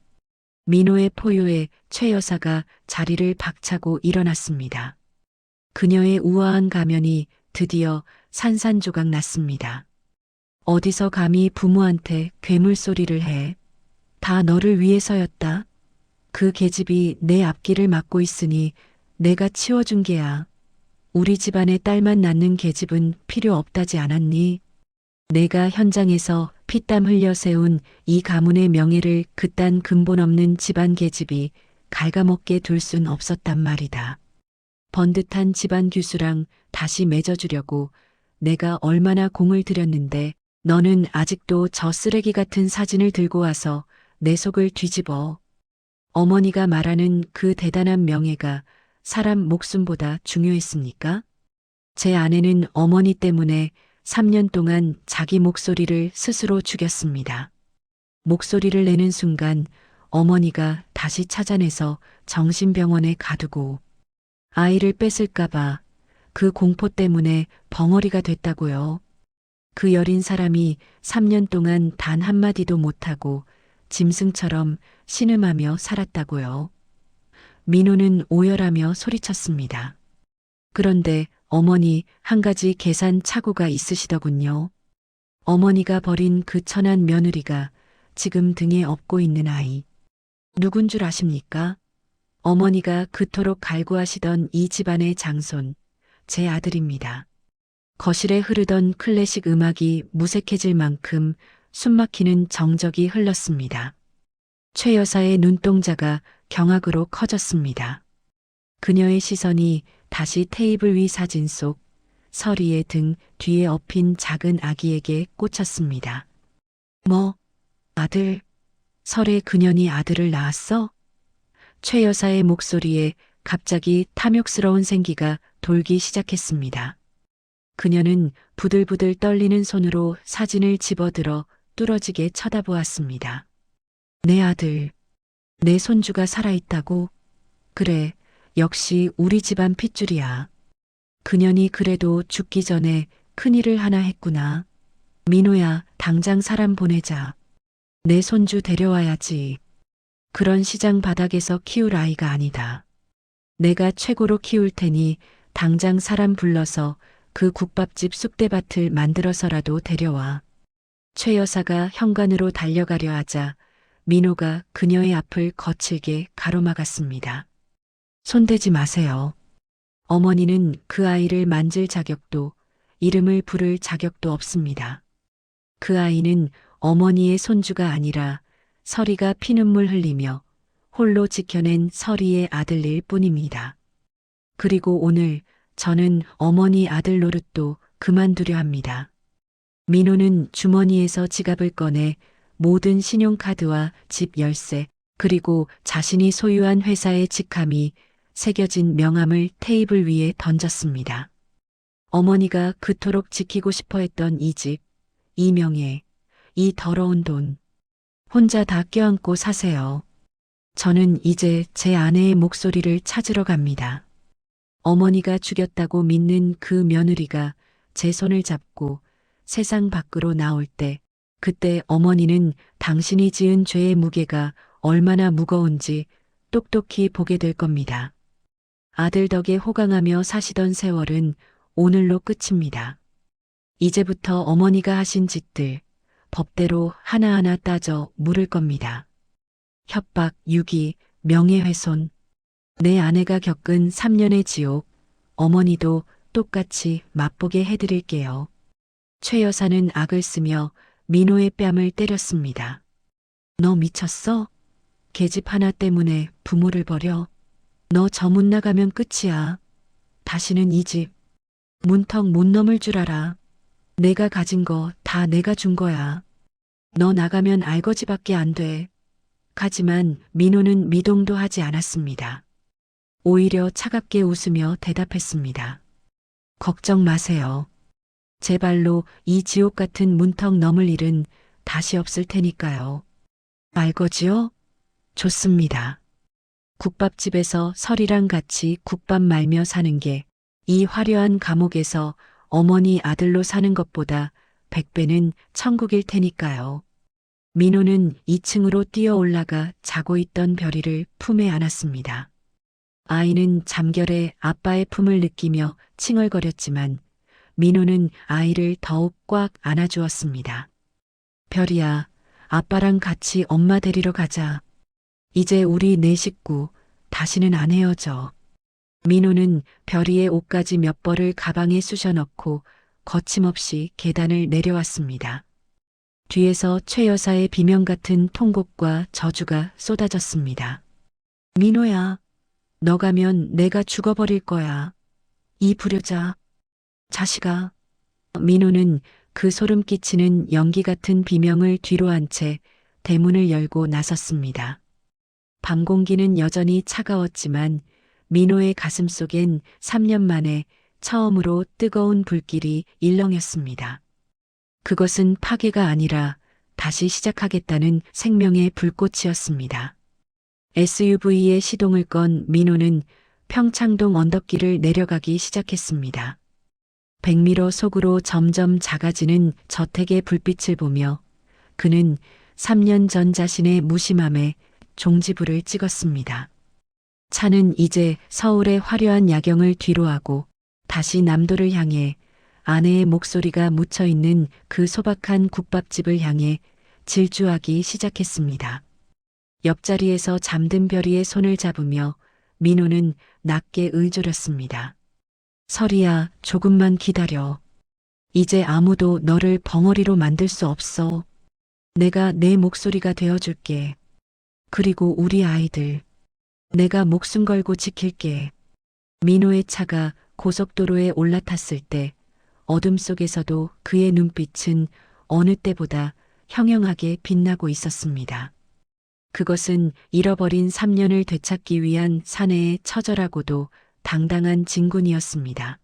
민호의 포효에 최 여사가 자리를 박차고 일어났습니다. 그녀의 우아한 가면이 드디어 산산조각 났습니다. 어디서 감히 부모한테 괴물 소리를 해. 다 너를 위해서였다. 그 계집이 내 앞길을 막고 있으니 내가 치워준 게야. 우리 집안에 딸만 낳는 계집은 필요 없다지 않았니? 내가 현장에서 피땀 흘려 세운 이 가문의 명예를 그딴 근본 없는 집안 계집이 갉아먹게 둘 순 없었단 말이다. 번듯한 집안 규수랑 다시 맺어주려고 내가 얼마나 공을 들였는데 너는 아직도 저 쓰레기 같은 사진을 들고 와서 내 속을 뒤집어. 어머니가 말하는 그 대단한 명예가 사람 목숨보다 중요했습니까? 제 아내는 어머니 때문에 3년 동안 자기 목소리를 스스로 죽였습니다. 목소리를 내는 순간 어머니가 다시 찾아내서 정신병원에 가두고 아이를 뺏을까봐 그 공포 때문에 벙어리가 됐다고요. 그 여린 사람이 3년 동안 단 한마디도 못하고 짐승처럼 신음하며 살았다고요. 민호는 오열하며 소리쳤습니다. 그런데 어머니 한 가지 계산 착오가 있으시더군요. 어머니가 버린 그 천한 며느리가 지금 등에 업고 있는 아이. 누군 줄 아십니까? 어머니가 그토록 갈구하시던 이 집안의 장손, 제 아들입니다. 거실에 흐르던 클래식 음악이 무색해질 만큼 숨막히는 정적이 흘렀습니다. 최 여사의 눈동자가 경악으로 커졌습니다. 그녀의 시선이 다시 테이블 위 사진 속 서리의 등 뒤에 엎인 작은 아기에게 꽂혔습니다. 뭐, 아들, 설에 그년이 아들을 낳았어? 최 여사의 목소리에 갑자기 탐욕스러운 생기가 돌기 시작했습니다. 그녀는 부들부들 떨리는 손으로 사진을 집어들어 뚫어지게 쳐다보았습니다. 내 아들, 내 손주가 살아있다고? 그래, 역시 우리 집안 핏줄이야. 그년이 그래도 죽기 전에 큰일을 하나 했구나. 민호야, 당장 사람 보내자. 내 손주 데려와야지. 그런 시장 바닥에서 키울 아이가 아니다. 내가 최고로 키울 테니 당장 사람 불러서 그 국밥집 쑥대밭을 만들어서라도 데려와. 최 여사가 현관으로 달려가려 하자 민호가 그녀의 앞을 거칠게 가로막았습니다. 손대지 마세요. 어머니는 그 아이를 만질 자격도, 이름을 부를 자격도 없습니다. 그 아이는 어머니의 손주가 아니라 서리가 피눈물 흘리며 홀로 지켜낸 서리의 아들일 뿐입니다. 그리고 오늘 저는 어머니 아들 노릇도 그만두려 합니다. 민호는 주머니에서 지갑을 꺼내 모든 신용카드와 집 열쇠, 그리고 자신이 소유한 회사의 직함이 새겨진 명함을 테이블 위에 던졌습니다. 어머니가 그토록 지키고 싶어 했던 이 집, 이 명예, 이 더러운 돈, 혼자 다 껴안고 사세요. 저는 이제 제 아내의 목소리를 찾으러 갑니다. 어머니가 죽였다고 믿는 그 며느리가 제 손을 잡고 세상 밖으로 나올 때, 그때 어머니는 당신이 지은 죄의 무게가 얼마나 무거운지 똑똑히 보게 될 겁니다. 아들 덕에 호강하며 사시던 세월은 오늘로 끝입니다. 이제부터 어머니가 하신 짓들, 법대로 하나하나 따져 물을 겁니다. 협박, 유기, 명예훼손. 내 아내가 겪은 3년의 지옥, 어머니도 똑같이 맛보게 해드릴게요. 최 여사는 악을 쓰며 민호의 뺨을 때렸습니다. 너 미쳤어? 계집 하나 때문에 부모를 버려? 너 저 문 나가면 끝이야. 다시는 이 집 문턱 못 넘을 줄 알아. 내가 가진 거 다 내가 준 거야. 너 나가면 알거지밖에 안 돼. 하지만 민호는 미동도 하지 않았습니다. 오히려 차갑게 웃으며 대답했습니다. 걱정 마세요. 제 발로 이 지옥 같은 문턱 넘을 일은 다시 없을 테니까요. 알거지요? 좋습니다. 국밥집에서 설이랑 같이 국밥 말며 사는 게 이 화려한 감옥에서 어머니 아들로 사는 것보다 100배는 천국일 테니까요. 민호는 2층으로 뛰어 올라가 자고 있던 별이를 품에 안았습니다. 아이는 잠결에 아빠의 품을 느끼며 칭얼거렸지만 민호는 아이를 더욱 꽉 안아주었습니다. 별이야, 아빠랑 같이 엄마 데리러 가자. 이제 우리 네 식구 다시는 안 헤어져. 민호는 별이의 옷까지 몇 벌을 가방에 쑤셔 넣고 거침없이 계단을 내려왔습니다. 뒤에서 최 여사의 비명 같은 통곡과 저주가 쏟아졌습니다. 민호야, 너 가면 내가 죽어버릴 거야. 이 불효자, 자식아. 민호는 그 소름 끼치는 연기 같은 비명을 뒤로 한 채 대문을 열고 나섰습니다. 밤 공기는 여전히 차가웠지만 민호의 가슴 속엔 3년 만에 처음으로 뜨거운 불길이 일렁였습니다. 그것은 파괴가 아니라 다시 시작하겠다는 생명의 불꽃이었습니다. SUV에 시동을 건 민호는 평창동 언덕길을 내려가기 시작했습니다. 백미러 속으로 점점 작아지는 저택의 불빛을 보며 그는 3년 전 자신의 무심함에 종지부를 찍었습니다. 차는 이제 서울의 화려한 야경을 뒤로하고 다시 남도를 향해 아내의 목소리가 묻혀있는 그 소박한 국밥집을 향해 질주하기 시작했습니다. 옆자리에서 잠든 별이의 손을 잡으며 민호는 낮게 의졸였습니다. 설이야, 조금만 기다려. 이제 아무도 너를 벙어리로 만들 수 없어. 내가 내 목소리가 되어줄게. 그리고 우리 아이들. 내가 목숨 걸고 지킬게. 민호의 차가 고속도로에 올라탔을 때 어둠 속에서도 그의 눈빛은 어느 때보다 형형하게 빛나고 있었습니다. 그것은 잃어버린 3년을 되찾기 위한 사내의 처절하고도 당당한 진군이었습니다.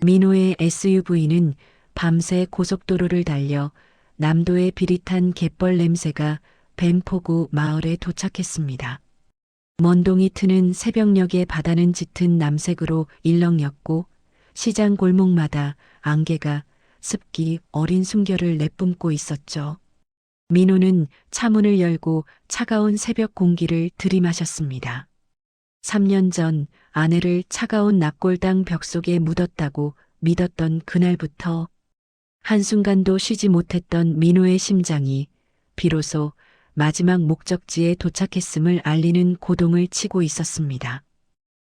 민호의 SUV는 밤새 고속도로를 달려 남도의 비릿한 갯벌 냄새가 뱀포구 마을에 도착했습니다. 먼동이 트는 새벽녘의 바다는 짙은 남색으로 일렁였고 시장 골목마다 안개가 습기 어린 숨결을 내뿜고 있었죠. 민호는 차문을 열고 차가운 새벽 공기를 들이마셨습니다. 3년 전 아내를 차가운 납골당 벽 속에 묻었다고 믿었던 그날부터 한순간도 쉬지 못했던 민호의 심장이 비로소 마지막 목적지에 도착했음을 알리는 고동을 치고 있었습니다.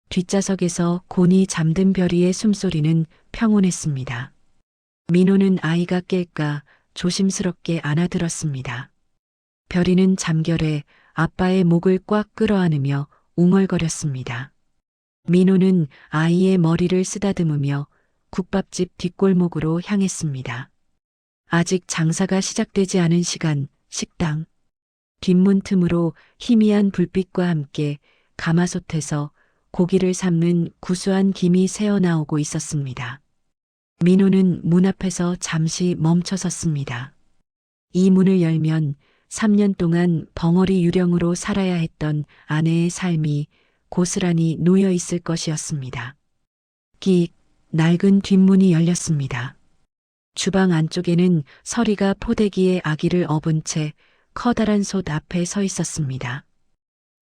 뒷좌석에서 곤히 잠든 별이의 숨소리는 평온했습니다. 민호는 아이가 깰까 조심스럽게 안아들었습니다. 별이는 잠결에 아빠의 목을 꽉 끌어안으며 웅얼거렸습니다. 민호는 아이의 머리를 쓰다듬으며 국밥집 뒷골목으로 향했습니다. 아직 장사가 시작되지 않은 시간, 식당. 뒷문 틈으로 희미한 불빛과 함께 가마솥에서 고기를 삶는 구수한 김이 새어나오고 있었습니다. 민호는 문 앞에서 잠시 멈춰섰습니다. 이 문을 열면 3년 동안 벙어리 유령으로 살아야 했던 아내의 삶이 고스란히 놓여 있을 것이었습니다. 끽 낡은 뒷문이 열렸습니다. 주방 안쪽에는 서리가 포대기에 아기를 업은 채 커다란 솥 앞에 서 있었습니다.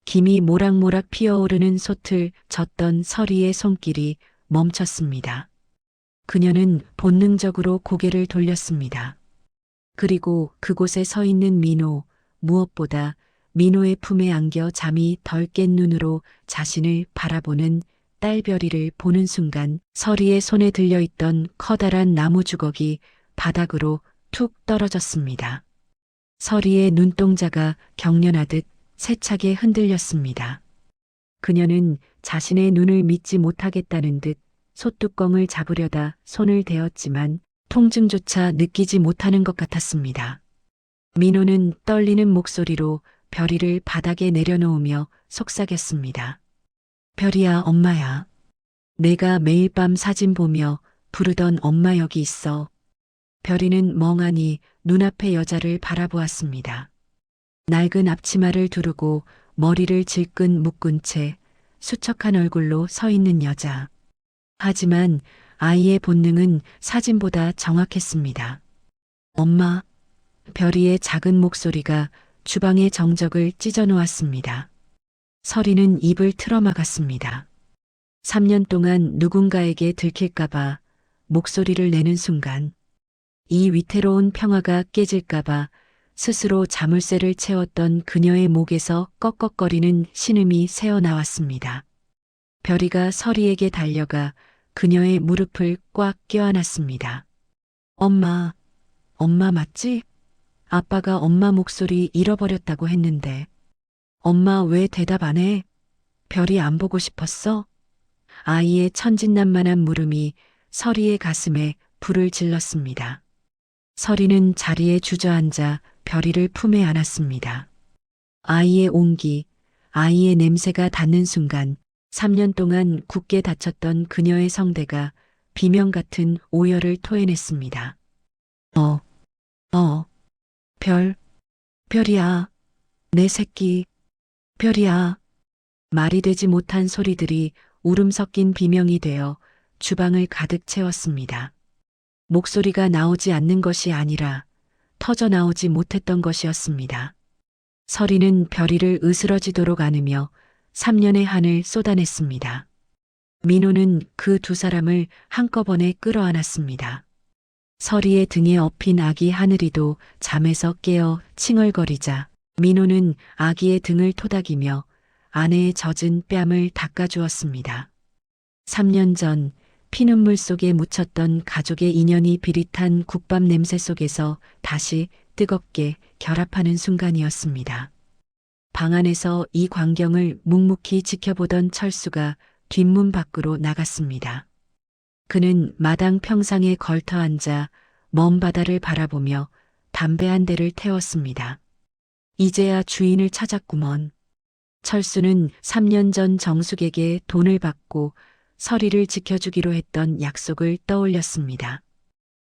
김이 모락모락 피어오르는 솥을 젓던 서리의 손길이 멈췄습니다. 그녀는 본능적으로 고개를 돌렸습니다. 그리고 그곳에 서 있는 민호, 무엇보다 민호의 품에 안겨 잠이 덜 깬 눈으로 자신을 바라보는 딸별이를 보는 순간 서리의 손에 들려있던 커다란 나무 주걱이 바닥으로 툭 떨어졌습니다. 서리의 눈동자가 경련하듯 세차게 흔들렸습니다. 그녀는 자신의 눈을 믿지 못하겠다는 듯 솥뚜껑을 잡으려다 손을 대었지만 통증조차 느끼지 못하는 것 같았습니다. 민호는 떨리는 목소리로 별이를 바닥에 내려놓으며 속삭였습니다. 별이야, 엄마야. 내가 매일 밤 사진 보며 부르던 엄마 여기 있어. 별이는 멍하니 눈앞의 여자를 바라보았습니다. 낡은 앞치마를 두르고 머리를 질끈 묶은 채 수척한 얼굴로 서 있는 여자. 하지만 아이의 본능은 사진보다 정확했습니다. 엄마, 별이의 작은 목소리가 주방의 정적을 찢어놓았습니다. 서리는 입을 틀어막았습니다. 3년 동안 누군가에게 들킬까봐 목소리를 내는 순간 이 위태로운 평화가 깨질까봐 스스로 자물쇠를 채웠던 그녀의 목에서 꺽꺽거리는 신음이 새어나왔습니다. 별이가 서리에게 달려가 그녀의 무릎을 꽉 껴안았습니다. 엄마, 엄마 맞지? 아빠가 엄마 목소리 잃어버렸다고 했는데 엄마 왜 대답 안 해? 별이 안 보고 싶었어? 아이의 천진난만한 물음이 서리의 가슴에 불을 질렀습니다. 서리는 자리에 주저앉아 별이를 품에 안았습니다. 아이의 온기, 아이의 냄새가 닿는 순간 3년 동안 굳게 닫혔던 그녀의 성대가 비명 같은 오열을 토해냈습니다. 별이야, 내 새끼, 별이야. 말이 되지 못한 소리들이 울음 섞인 비명이 되어 주방을 가득 채웠습니다. 목소리가 나오지 않는 것이 아니라 터져 나오지 못했던 것이었습니다. 서리는 별이를 으스러지도록 안으며 3년의 한을 쏟아냈습니다. 민호는 그 두 사람을 한꺼번에 끌어안았습니다. 서리의 등에 엎인 아기 하늘이도 잠에서 깨어 칭얼거리자 민호는 아기의 등을 토닥이며 아내의 젖은 뺨을 닦아주었습니다. 3년 전 피눈물 속에 묻혔던 가족의 인연이 비릿한 국밥 냄새 속에서 다시 뜨겁게 결합하는 순간이었습니다. 방 안에서 이 광경을 묵묵히 지켜보던 철수가 뒷문 밖으로 나갔습니다. 그는 마당 평상에 걸터 앉아 먼 바다를 바라보며 담배 한 대를 태웠습니다. 이제야 주인을 찾았구먼. 철수는 3년 전 정숙에게 돈을 받고 서리를 지켜주기로 했던 약속을 떠올렸습니다.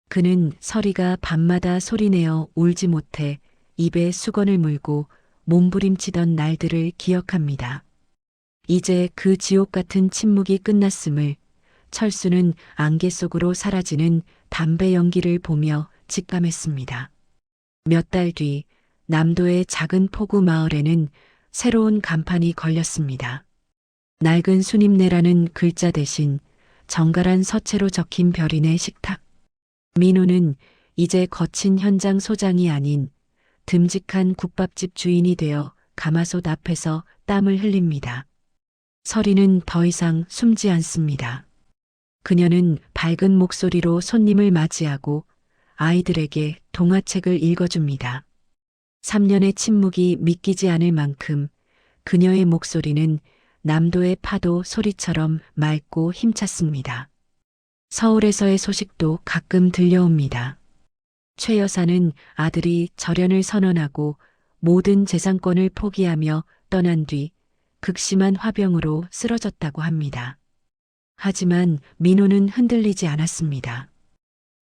그는 서리가 밤마다 소리내어 울지 못해 입에 수건을 물고 몸부림치던 날들을 기억합니다. 이제 그 지옥 같은 침묵이 끝났음을 철수는 안개 속으로 사라지는 담배 연기를 보며 직감했습니다. 몇 달 뒤 남도의 작은 포구 마을에는 새로운 간판이 걸렸습니다. 낡은 순임내라는 글자 대신 정갈한 서체로 적힌 별이네 식탁. 민호는 이제 거친 현장 소장이 아닌 듬직한 국밥집 주인이 되어 가마솥 앞에서 땀을 흘립니다. 서리는 더 이상 숨지 않습니다. 그녀는 밝은 목소리로 손님을 맞이하고 아이들에게 동화책을 읽어줍니다. 3년의 침묵이 믿기지 않을 만큼 그녀의 목소리는 남도의 파도 소리처럼 맑고 힘찼습니다. 서울에서의 소식도 가끔 들려옵니다. 최 여사는 아들이 절연을 선언하고 모든 재산권을 포기하며 떠난 뒤 극심한 화병으로 쓰러졌다고 합니다. 하지만 민호는 흔들리지 않았습니다.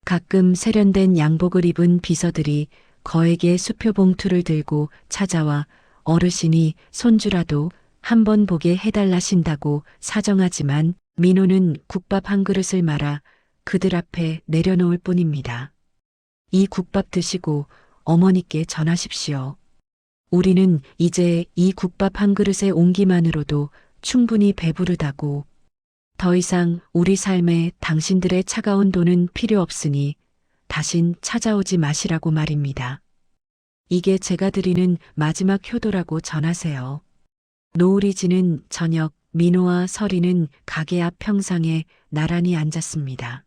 가끔 세련된 양복을 입은 비서들이 거액의 수표 봉투를 들고 찾아와 어르신이 손주라도 한번 보게 해달라신다고 사정하지만 민호는 국밥 한 그릇을 말아 그들 앞에 내려놓을 뿐입니다. 이 국밥 드시고 어머니께 전하십시오. 우리는 이제 이 국밥 한 그릇의 온기만으로도 충분히 배부르다고. 더 이상 우리 삶에 당신들의 차가운 돈은 필요 없으니 다신 찾아오지 마시라고 말입니다. 이게 제가 드리는 마지막 효도라고 전하세요. 노을이 지는 저녁 민호와 서리는 가게 앞 평상에 나란히 앉았습니다.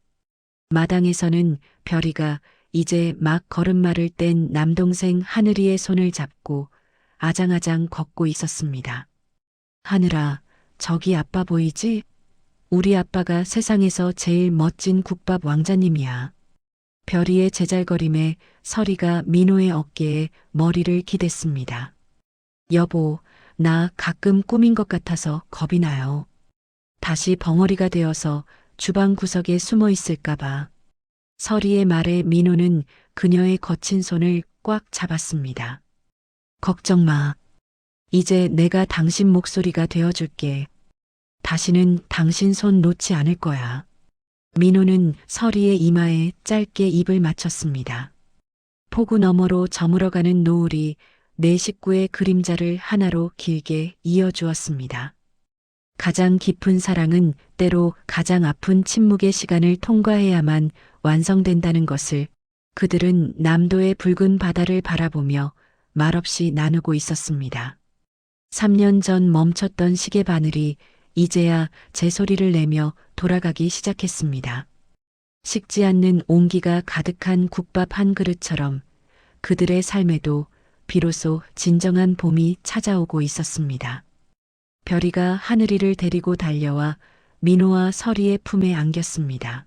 마당에서는 별이가 이제 막 걸음마를 뗀 남동생 하늘이의 손을 잡고 아장아장 걷고 있었습니다. 하늘아, 저기 아빠 보이지? 우리 아빠가 세상에서 제일 멋진 국밥 왕자님이야. 별이의 제잘거림에 서리가 민호의 어깨에 머리를 기댔습니다. 여보, 나 가끔 꿈인 것 같아서 겁이 나요. 다시 벙어리가 되어서 주방 구석에 숨어 있을까봐. 서리의 말에 민호는 그녀의 거친 손을 꽉 잡았습니다. 걱정 마. 이제 내가 당신 목소리가 되어줄게. 다시는 당신 손 놓지 않을 거야. 민호는 서리의 이마에 짧게 입을 맞췄습니다. 폭우 너머로 저물어가는 노을이 내 식구의 그림자를 하나로 길게 이어주었습니다. 가장 깊은 사랑은 때로 가장 아픈 침묵의 시간을 통과해야만 완성된다는 것을 그들은 남도의 붉은 바다를 바라보며 말없이 나누고 있었습니다. 3년 전 멈췄던 시계 바늘이 이제야 제 소리를 내며 돌아가기 시작했습니다. 식지 않는 온기가 가득한 국밥 한 그릇처럼 그들의 삶에도 비로소 진정한 봄이 찾아오고 있었습니다. 별이가 하늘이를 데리고 달려와 민호와 서리의 품에 안겼습니다.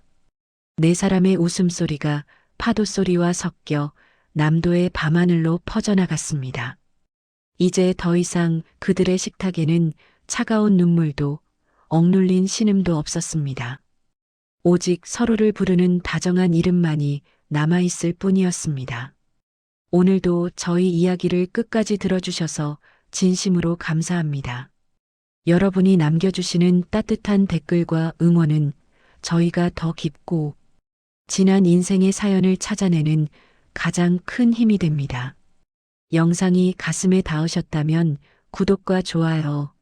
네 사람의 웃음소리가 파도소리와 섞여 남도의 밤하늘로 퍼져나갔습니다. 이제 더 이상 그들의 식탁에는 차가운 눈물도 억눌린 신음도 없었습니다. 오직 서로를 부르는 다정한 이름만이 남아있을 뿐이었습니다. 오늘도 저희 이야기를 끝까지 들어주셔서 진심으로 감사합니다. 여러분이 남겨주시는 따뜻한 댓글과 응원은 저희가 더 깊고 진한 인생의 사연을 찾아내는 가장 큰 힘이 됩니다. 영상이 가슴에 닿으셨다면 구독과 좋아요,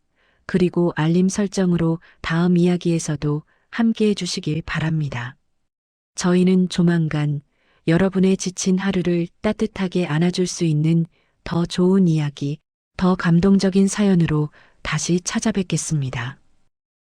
그리고 알림 설정으로 다음 이야기에서도 함께 해주시길 바랍니다. 저희는 조만간 여러분의 지친 하루를 따뜻하게 안아줄 수 있는 더 좋은 이야기, 더 감동적인 사연으로 다시 찾아뵙겠습니다.